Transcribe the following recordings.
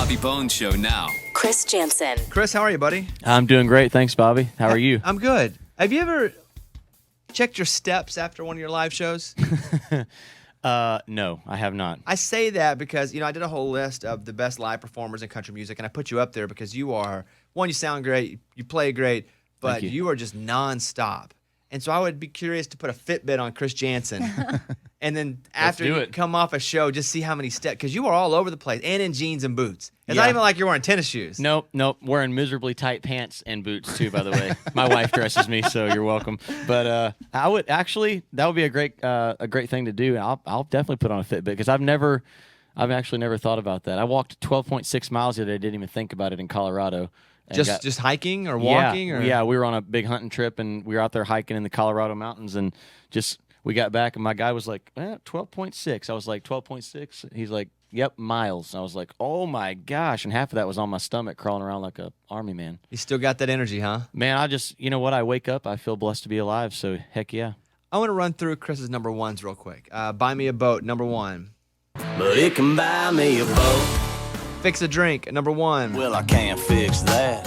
Bobby Bones Show now. Chris Janson. Chris, how are you, buddy? I'm doing great. Thanks, Bobby. How are you? I'm good. Have you ever checked your steps after one of your live shows? No, I have not. I say that because, I did a whole list of the best live performers in country music, and I put you up there because you are, one, you sound great, you play great, but you are just nonstop. And so I would be curious to put a Fitbit on Chris Janson. And then after you come off a show, just see how many steps, because you are all over the place and in jeans and boots. It's not even like you're wearing tennis shoes. Nope. Wearing miserably tight pants and boots too, by the way. My wife dresses me, so you're welcome. But that would be a great thing to do. I'll definitely put on a Fitbit because I've actually never thought about that. I walked 12.6 miles the other day. Didn't even think about it in Colorado. Just hiking or walking? Yeah, we were on a big hunting trip, and we were out there hiking in the Colorado mountains, and we got back, and my guy was like, 12.6. I was like, 12.6? He's like, yep, miles. I was like, oh, my gosh, and half of that was on my stomach crawling around like a army man. You still got that energy, huh? Man, you know what? I wake up, I feel blessed to be alive, so heck yeah. I want to run through Chris's number ones real quick. Buy Me a Boat, number one. But it can buy me a boat. Fix a Drink, number one. Well, I can't fix that,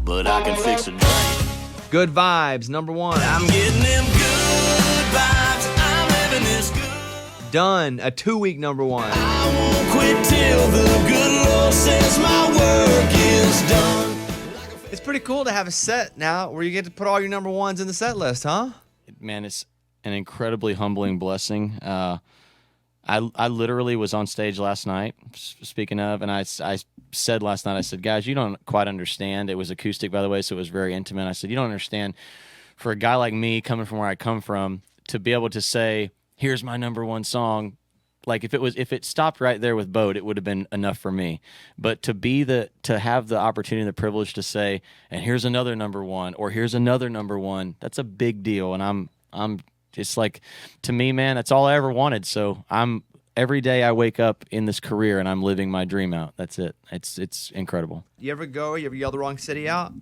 but I can fix a drink. Good Vibes, number one. I'm getting them good vibes. I'm living this good. Done, a 2-week number one. I won't quit till the good Lord says my work is done. It's pretty cool to have a set now where you get to put all your number ones in the set list, huh? Man, it's an incredibly humbling blessing. I literally was on stage last night, speaking of, and I said last night, I said, guys, you don't quite understand. It was acoustic, by the way, so it was very intimate. I said, you don't understand. For a guy like me, coming from where I come from, to be able to say, here's my number one song, like if it stopped right there with Boat, it would have been enough for me. But to have the opportunity and the privilege to say, and here's another number one, or here's another number one, that's a big deal. And I'm just like, to me, man, that's all I ever wanted. So every day I wake up in this career and I'm living my dream out. That's it. It's incredible. You ever yell the wrong city out?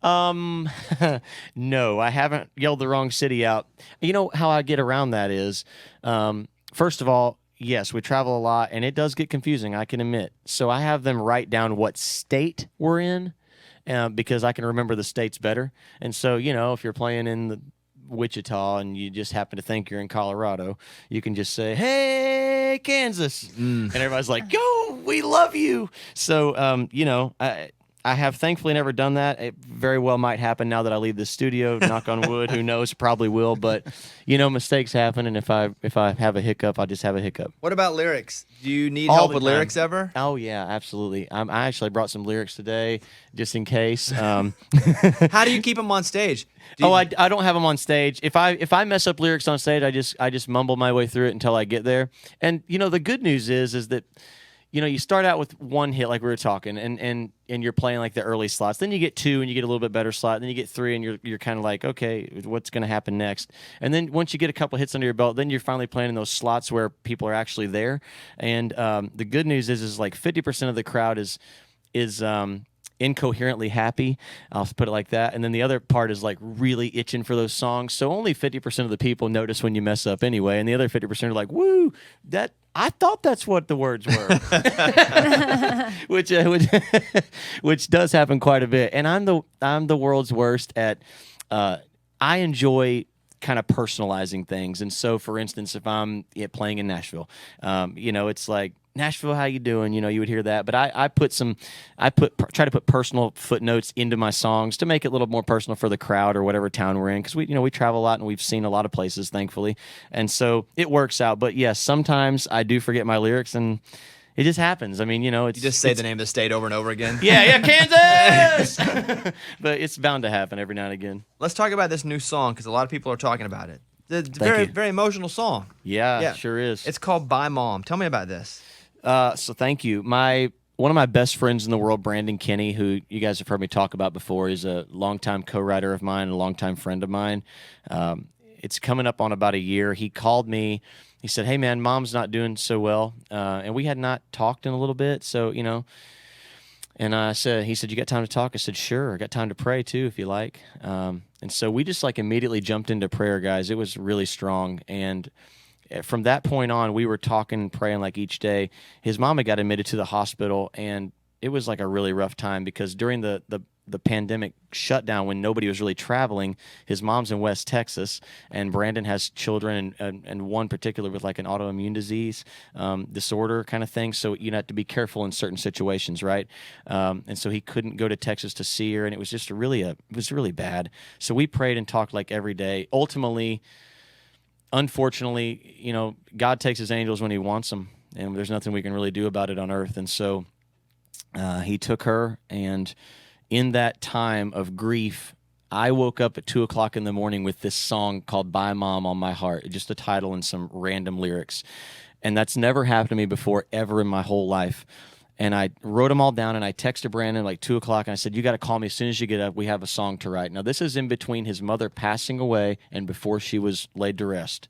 No, I haven't yelled the wrong city out. You know how I get around that is, first of all, yes, we travel a lot and it does get confusing, I can admit. So I have them write down what state we're in, because I can remember the states better. And so, if you're playing in the Wichita and you just happen to think you're in Colorado, you can just say, hey, Kansas. And everybody's like, yo, we love you. So, I have thankfully never done that. It very well might happen now that I leave the studio. Knock on wood. Who knows? Probably will. But mistakes happen, and if I have a hiccup, I'll just have a hiccup. What about lyrics? Do you need help with lyrics ever? Oh yeah, absolutely. I actually brought some lyrics today, just in case. How do you keep them on stage? I don't have them on stage. If I mess up lyrics on stage, I just mumble my way through it until I get there. And the good news is that. You start out with one hit like we were talking, and you're playing like the early slots. Then you get 2, and you get a little bit better slot. Then you get 3, and you're kind of like, okay, what's going to happen next? And then once you get a couple hits under your belt, then you're finally playing in those slots where people are actually there. And the good news is like 50% of the crowd is incoherently happy. I'll put it like that. And then the other part is like really itching for those songs. So only 50% of the people notice when you mess up anyway, and the other 50% are like, woo, I thought that's what the words were, which does happen quite a bit. And I'm the world's worst at. I enjoy kind of personalizing things, and so for instance, if I'm playing in Nashville, it's like, Nashville, how you doing? You would hear that, but I try to put personal footnotes into my songs to make it a little more personal for the crowd or whatever town we're in, because we travel a lot and we've seen a lot of places, thankfully, and so it works out. But yes, sometimes I do forget my lyrics, and it just happens. I mean, you just say the name of the state over and over again. Yeah, Kansas. But it's bound to happen every now and again. Let's talk about this new song because a lot of people are talking about it. It's a very, very emotional song. Yeah, sure is. It's called Bye Mom. Tell me about this. So thank you. One of my best friends in the world, Brandon Kinney, who you guys have heard me talk about before, is a longtime co-writer of mine, a longtime friend of mine. It's coming up on about a year. He called me. He said, hey, man, Mom's not doing so well. And we had not talked in a little bit, so, And he said, you got time to talk? I said, sure. I got time to pray, too, if you like. And so we just, immediately jumped into prayer, guys. It was really strong. And from that point on, we were talking and praying like each day. His mom had got admitted to the hospital, and it was like a really rough time because during the pandemic shutdown, when nobody was really traveling, his mom's in West Texas, and Brandon has children, and one particular with like an autoimmune disease disorder kind of thing. So you have to be careful in certain situations, right? And so he couldn't go to Texas to see her, and it was just it was really bad. So we prayed and talked like every day. Ultimately, unfortunately, God takes his angels when he wants them, and there's nothing we can really do about it on earth. And so he took her, and in that time of grief, I woke up at 2 o'clock in the morning with this song called Bye Mom on my heart, just a title and some random lyrics. And that's never happened to me before, ever in my whole life. And I wrote them all down, and I texted Brandon like 2 o'clock, and I said, you got to call me as soon as you get up. We have a song to write. Now, this is in between his mother passing away and before she was laid to rest.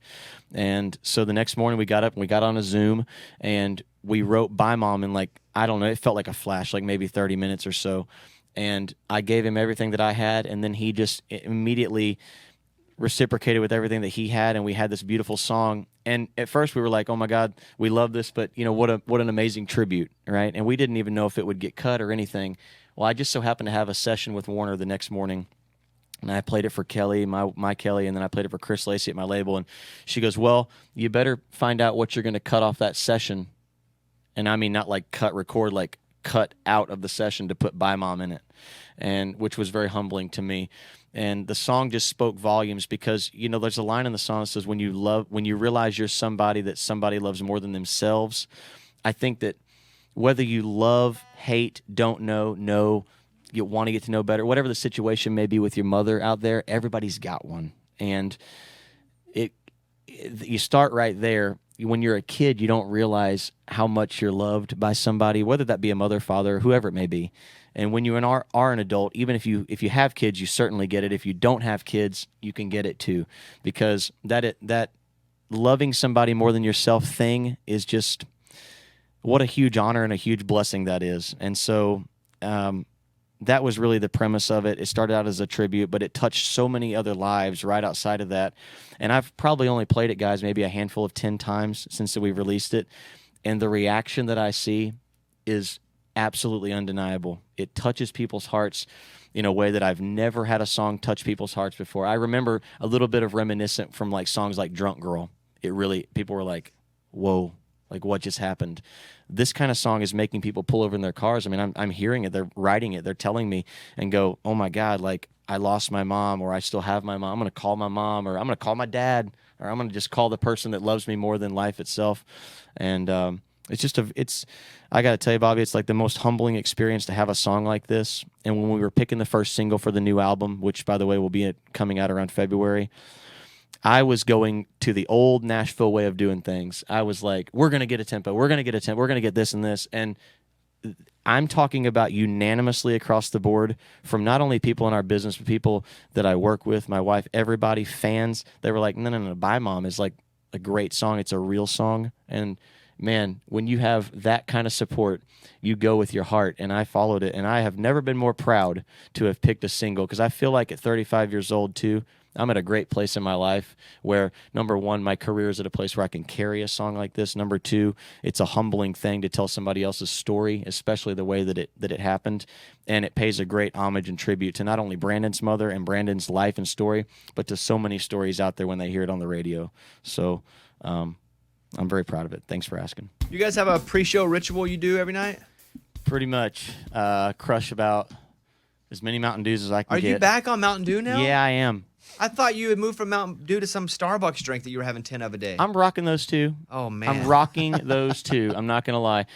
And so the next morning we got up and we got on a Zoom, and we wrote Bye Mom in like, I don't know, it felt like a flash, like maybe 30 minutes or so. And I gave him everything that I had, and then he just immediately reciprocated with everything that he had, and we had this beautiful song. And at first we were like, oh my God, we love this, but what an amazing tribute, right? And we didn't even know if it would get cut or anything. Well, I just so happened to have a session with Warner the next morning, and I played it for Kelly, my Kelly, and then I played it for Chris Lacey at my label, and she goes, well, you better find out what you're going to cut off that session. And I mean not like record, like cut out of the session to put Bye Mom in it, and which was very humbling to me. And the song just spoke volumes because, there's a line in the song that says, when you realize you're somebody that somebody loves more than themselves. I think that whether you love, hate, don't know, you want to get to know better, whatever the situation may be with your mother out there, everybody's got one. And you start right there. When you're a kid, you don't realize how much you're loved by somebody, whether that be a mother, father, whoever it may be. And when you are an adult, even if you have kids, you certainly get it. If you don't have kids, you can get it too, because that loving somebody more than yourself thing is just what a huge honor and a huge blessing that is. And so that was really the premise of it. It started out as a tribute, but it touched so many other lives right outside of that. And I've probably only played it, guys, maybe a handful of 10 times since we've released it. And the reaction that I see is absolutely undeniable. It touches people's hearts in a way that I've never had a song touch people's hearts before. I remember a little bit of reminiscent from like songs like Drunk Girl. People were like, whoa, like what just happened? This kind of song is making people pull over in their cars. I mean, I'm hearing it. They're writing it. They're telling me and go, oh my God, like I lost my mom, or I still have my mom. I'm going to call my mom, or I'm going to call my dad, or I'm going to just call the person that loves me more than life itself. And I got to tell you, Bobby, it's like the most humbling experience to have a song like this. And when we were picking the first single for the new album, which by the way will be coming out around February, I was going to the old Nashville way of doing things. I was like, we're going to get a tempo. We're going to get a tempo. We're going to get this and this. And I'm talking about unanimously across the board from not only people in our business, but people that I work with, my wife, everybody, fans. They were like, no, Bye Mom is like a great song. It's a real song. And man, when you have that kind of support, you go with your heart. And I followed it. And I have never been more proud to have picked a single, because I feel like at 35 years old too, I'm at a great place in my life where, number one, my career is at a place where I can carry a song like this. Number two, it's a humbling thing to tell somebody else's story, especially the way that it happened. And it pays a great homage and tribute to not only Brandon's mother and Brandon's life and story, but to so many stories out there when they hear it on the radio. So I'm very proud of it. Thanks for asking. You guys have a pre-show ritual you do every night? Pretty much. Crush about as many Mountain Dews as I can get. Are you back on Mountain Dew now? Yeah, I am. I thought you had moved from Mountain Dew to some Starbucks drink that you were having 10 of a day. I'm rocking those two. Oh, man. I'm rocking those two. I'm not going to lie.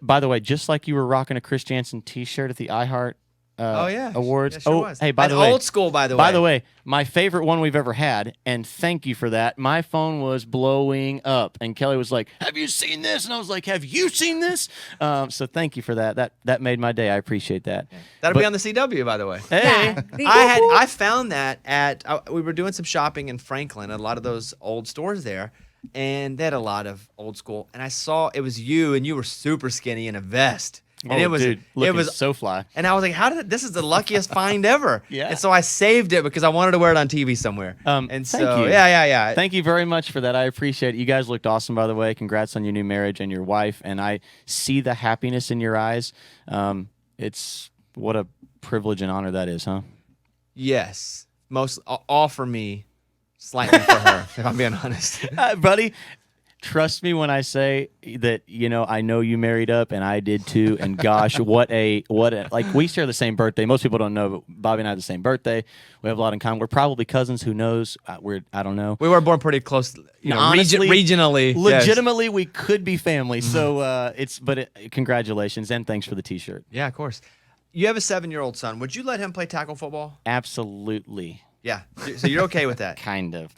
By the way, just like you were rocking a Chris Janson T-shirt at the iHeart Awards. Yeah, sure was. Hey, by the way. Old school, by the way. By the way, my favorite one we've ever had, and thank you for that. My phone was blowing up, and Kelly was like, have you seen this? And I was like, have you seen this? So thank you for that. That made my day. I appreciate that. That'll be on the CW, by the way. Hey. I found that we were doing some shopping in Franklin, a lot of those old stores there, and they had a lot of old school, and I saw it was you, and you were super skinny in a vest. And it was so fly. And I was like, this is the luckiest find ever. Yeah. And so I saved it because I wanted to wear it on TV somewhere. And so, thank you. yeah. Thank you very much for that. I appreciate it. You guys looked awesome, by the way. Congrats on your new marriage and your wife. And I see the happiness in your eyes. It's what a privilege and honor that is, huh? Yes. All for me, slightly for her, if I'm being honest. Buddy, trust me when I say that, I know you married up and I did too. And gosh, what a like, we share the same birthday. Most people don't know, but Bobby and I have the same birthday. We have a lot in common. We're probably cousins. Who knows? I don't know. We were born pretty close, honestly, regionally. Legitimately, we could be family. So congratulations and thanks for the T-shirt. Yeah, of course. You have a 7-year-old son. Would you let him play tackle football? Absolutely. Yeah. So you're okay with that? Kind of.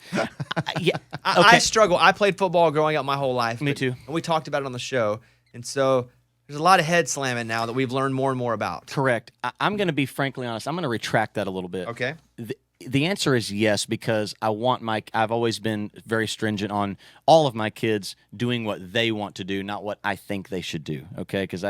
Yeah. I struggle. I played football growing up my whole life. Me too. And we talked about it on the show. And so there's a lot of head slamming now that we've learned more and more about. Correct. I'm going to be frankly honest. I'm going to retract that a little bit. Okay. The answer is yes, because I've always been very stringent on all of my kids doing what they want to do, not what I think they should do. Okay. Because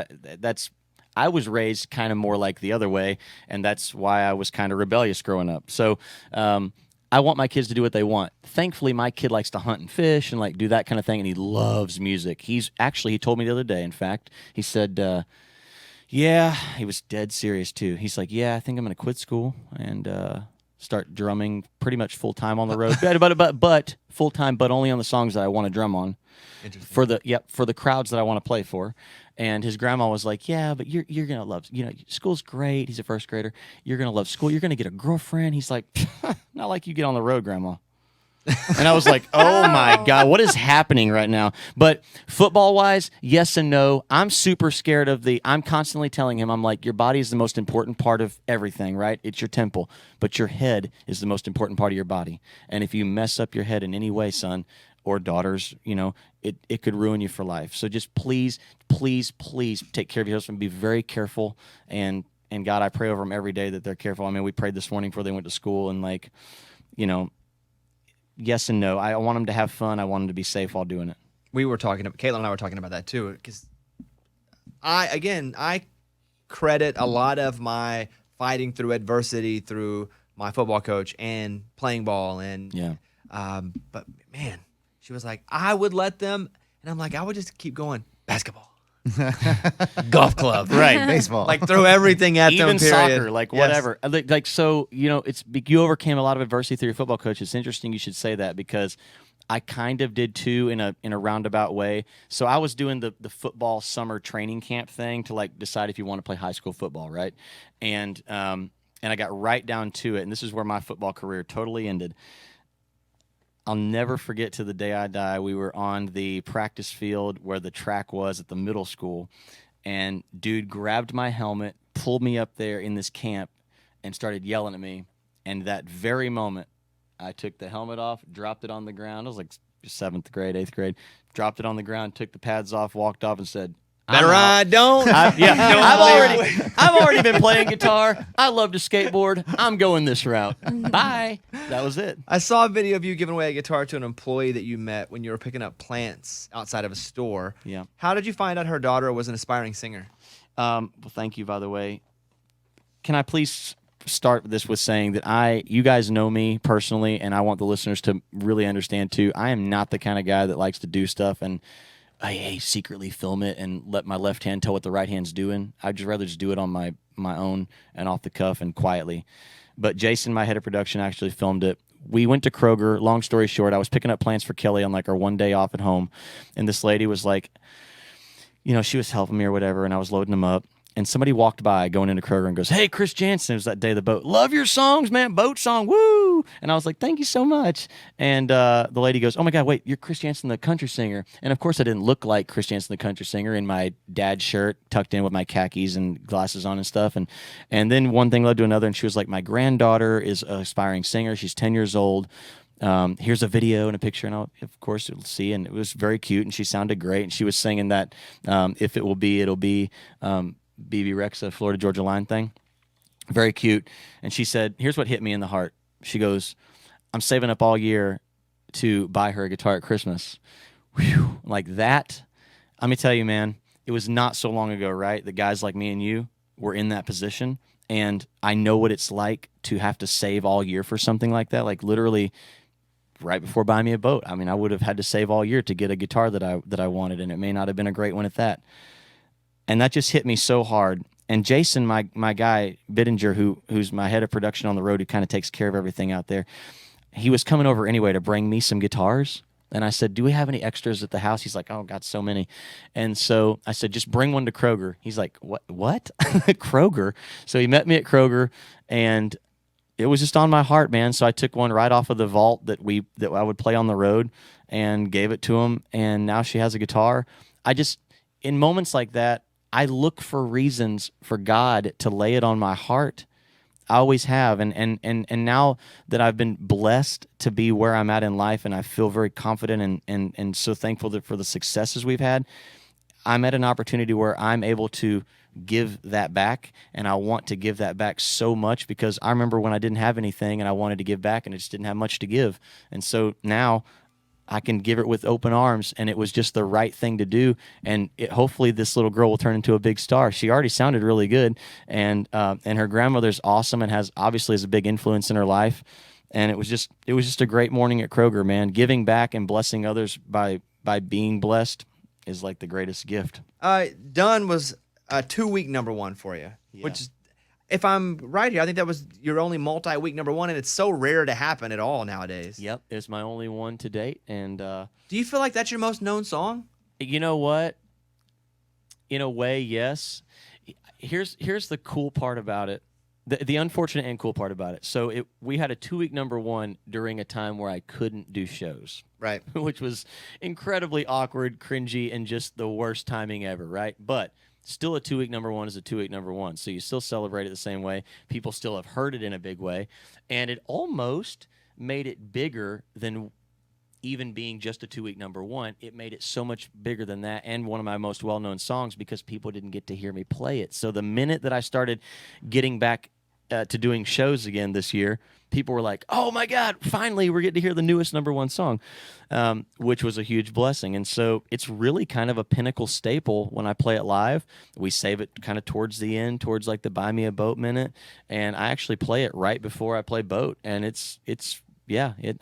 I was raised kind of more like the other way, and that's why I was kind of rebellious growing up. So I want my kids to do what they want. Thankfully, my kid likes to hunt and fish and like do that kind of thing, and he loves music. He told me the other day, in fact, he said, he was dead serious too. He's like, I think I'm going to quit school and start drumming pretty much full-time on the road, but full-time, but only on the songs that I want to drum on. For the crowds that I want to play for. And his grandma was like, but you're going to love, school's great. He's a first grader. You're going to love school. You're going to get a girlfriend. He's like, not like you get on the road, Grandma. And I was like, oh my God, what is happening right now? But football-wise, yes and no. I'm super scared I'm constantly telling him, I'm like, your body is the most important part of everything, right? It's your temple. But your head is the most important part of your body. And if you mess up your head in any way, son, or daughters, it could ruin you for life. So just please take care of your husband. Be very careful. And God, I pray over them every day that they're careful. I mean, we prayed this morning before they went to school, and yes and no. I want them to have fun. I want them to be safe while doing it. Caitlin and I were talking about that too, because I credit a lot of my fighting through adversity through my football coach and playing ball. And but man, she was like, I would let them, and I'm like, I would just keep going. Basketball, golf club, right? Baseball, like throw everything at them. Even soccer, like whatever. Like so, you overcame a lot of adversity through your football coach. It's interesting you should say that, because I kind of did too in a roundabout way. So I was doing the football summer training camp thing to like decide if you want to play high school football, right? And I got right down to it, and this is where my football career totally ended. I'll never forget to the day I die. We were on the practice field where the track was at the middle school, and dude grabbed my helmet, pulled me up there in this camp, and started yelling at me. And that very moment, I took the helmet off, dropped it on the ground. I was like 7th grade, 8th grade. Dropped it on the ground, took the pads off, walked off, and said, Better I don't. I've already been playing guitar. I love to skateboard. I'm going this route. Bye. That was it. I saw a video of you giving away a guitar to an employee that you met when you were picking up plants outside of a store. Yeah. How did you find out her daughter was an aspiring singer? Well, thank you, by the way. Can I please start this with saying that you guys know me personally, and I want the listeners to really understand too. I am not the kind of guy that likes to do stuff and I secretly film it and let my left hand tell what the right hand's doing. I'd just rather just do it on my own and off the cuff and quietly. But Jason, my head of production, actually filmed it. We went to Kroger. Long story short, I was picking up plants for Kelly on like our one day off at home. And this lady was like, she was helping me or whatever, and I was loading them up. And somebody walked by going into Kroger and goes, "Hey, Chris Janson." It was that day of the boat. "Love your songs, man. Boat song. Woo." And I was like, "Thank you so much." And the lady goes, "Oh, my God, wait, you're Chris Janson, the country singer." And, of course, I didn't look like Chris Janson, the country singer, in my dad's shirt, tucked in with my khakis and glasses on and stuff. And then one thing led to another, and she was like, "My granddaughter is an aspiring singer. She's 10 years old. Here's a video and a picture." And of course, you'll see. And it was very cute, and she sounded great. And she was singing that "If It Will Be, It'll Be" BB Rexa, Florida Georgia Line thing. Very cute. And she said, here's what hit me in the heart. She goes, "I'm saving up all year to buy her a guitar at Christmas." Whew. Like that, let me tell you, man, it was not so long ago, right? The guys like me and you were in that position, and I know what it's like to have to save all year for something like that. Like literally right before buying me a boat. I mean, I would have had to save all year to get a guitar that I wanted, and it may not have been a great one at that. And that just hit me so hard. And Jason, my guy, Bittinger, who's my head of production on the road, who kind of takes care of everything out there, he was coming over anyway to bring me some guitars. And I said, do we have any extras at the house? He's like, oh, got so many. And so I said, just bring one to Kroger. He's like, what? Kroger? So he met me at Kroger, and it was just on my heart, man. So I took one right off of the vault that I would play on the road and gave it to him. And now she has a guitar. In moments like that, I look for reasons for God to lay it on my heart. I always have. And now that I've been blessed to be where I'm at in life, and I feel very confident and so thankful for the successes we've had, I'm at an opportunity where I'm able to give that back, and I want to give that back so much, because I remember when I didn't have anything and I wanted to give back and I just didn't have much to give. And so now I can give it with open arms, and it was just the right thing to do. And hopefully this little girl will turn into a big star. She already sounded really good, and her grandmother's awesome and has a big influence in her life. And it was just a great morning at Kroger, man. Giving back and blessing others by being blessed is like the greatest gift. Done was a 2-week number one for you, which is, if I'm right here, I think that was your only multi-week number one, and it's so rare to happen at all nowadays. Yep, it's my only one to date. And do you feel like that's your most known song? You know what? In a way, yes. Here's the cool part about it. The unfortunate and cool part about it. So we had a 2-week number one during a time where I couldn't do shows. Right. Which was incredibly awkward, cringy, and just the worst timing ever, right? But still, a 2-week number one is a 2-week number one. So you still celebrate it the same way. People still have heard it in a big way. And it almost made it bigger than even being just a 2-week number one. It made it so much bigger than that, and one of my most well-known songs, because people didn't get to hear me play it. So the minute that I started getting back to doing shows again this year, people were like, oh my God, finally we're getting to hear the newest number one song, which was a huge blessing. And so it's really kind of a pinnacle staple when I play it live. We save it kind of towards the end, towards like the Buy Me a Boat minute, and I actually play it right before I play Boat, and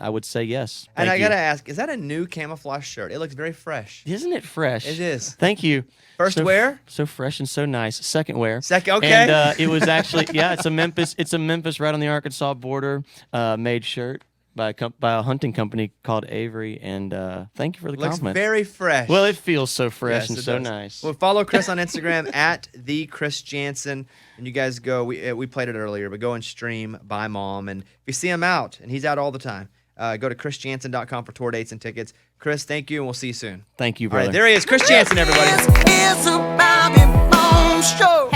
I would say yes. And I got to ask, is that a new camouflage shirt? It looks very fresh. Isn't it fresh? It is. Thank you. First wear? So fresh and so nice. Second wear. Okay. And it was actually, it's a Memphis right on the Arkansas border made shirt by a hunting company called Avery. And thank you for the compliment. Looks very fresh. Well, it feels so fresh and so does. nice. Well, follow Chris on Instagram at the Chris Janson. And you guys go, we played it earlier, but go and stream By Mom. And if you see him out, and he's out all the time, go to chrisjanson.com for tour dates and tickets. Chris, thank you, and we'll see you soon. Thank you, brother. All right, there he is. Chris Janson, everybody. It's a Bobby Bones show.